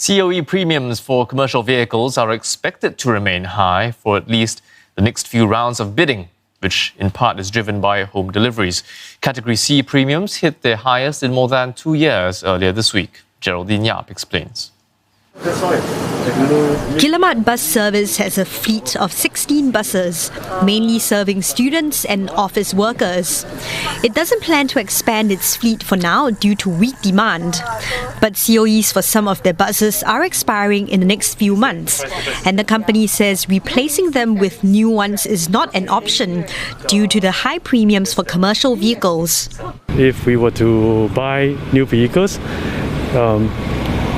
COE premiums for commercial vehicles are expected to remain high for at least the next few rounds of bidding, which in part is driven by home deliveries. Category C premiums hit their highest in more than 2 years earlier this week. Geraldine Yap explains. Guillemard Bus Service has a fleet of 16 buses, mainly serving students and office workers. It doesn't plan to expand its fleet for now due to weak demand. But COEs for some of their buses are expiring in the next few months, and the company says replacing them with new ones is not an option due to the high premiums for commercial vehicles. If we were to buy new vehicles,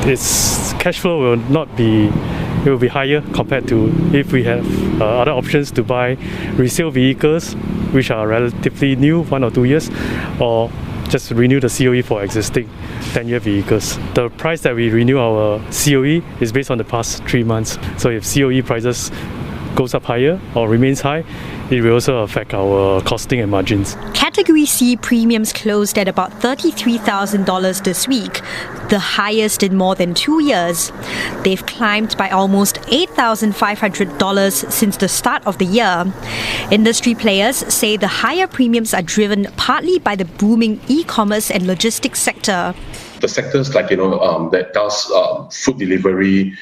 its cash flow will be higher compared to if we have other options to buy resale vehicles which are relatively new, 1 or 2 years, or just renew the COE for existing 10-year vehicles. The price that we renew our COE is based on the past 3 months. So if COE prices goes up higher or remains high, it will also affect our costing and margins. Category C premiums closed at about $33,000 this week, the highest in more than 2 years. They've climbed by almost $8,500 since the start of the year. Industry players say the higher premiums are driven partly by the booming e-commerce and logistics sector. The sectors like that does food delivery,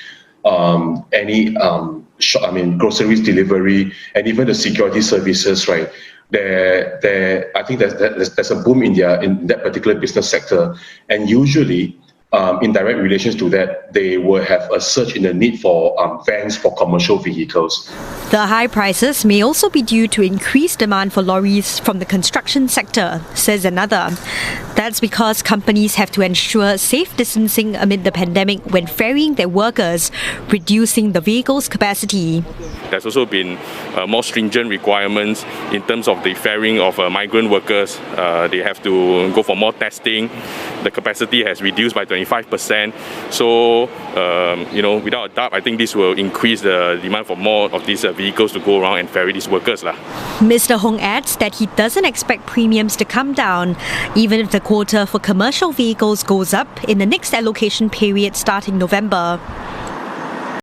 groceries delivery, and even the security services, right? I think there's a boom in that particular business sector, and usually, in direct relations to that, they will have a surge in the need for vans for commercial vehicles. The high prices may also be due to increased demand for lorries from the construction sector, says another. That's because companies have to ensure safe distancing amid the pandemic when ferrying their workers, reducing the vehicle's capacity. There's also been more stringent requirements in terms of the ferrying of migrant workers. They have to go for more testing. The capacity has reduced by 25%. So, without a doubt, I think this will increase the demand for more of these vehicles to go around and ferry these workers. Mr. Hong adds that he doesn't expect premiums to come down, even if the quota for commercial vehicles goes up in the next allocation period starting November.